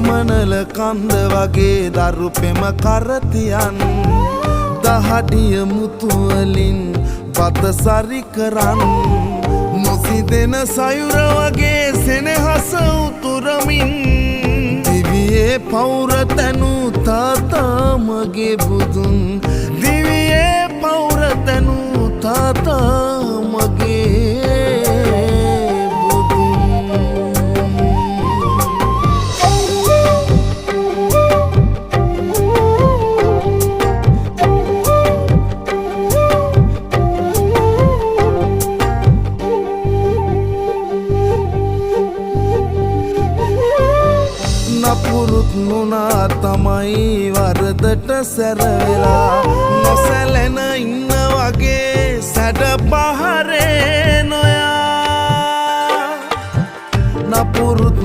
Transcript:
සමනල කන්ද වගේ දරු පෙම කරතියන් දහඩිය මුතුවලින් බත සරි කරන් නොසිදෙන සයුර වගේ සෙනෙහස උතුරමින් දිවියේ පෞර තැනු තාතා මගේ බුදුන් දිවියේ පෞර තැනු තාතා මගේ නපුරුත් නුනා තමයි වරදට සැරවෙලා නොසැලෙන ඉන්න වගේ සැඩ පහරේ නොයා නපුරුත්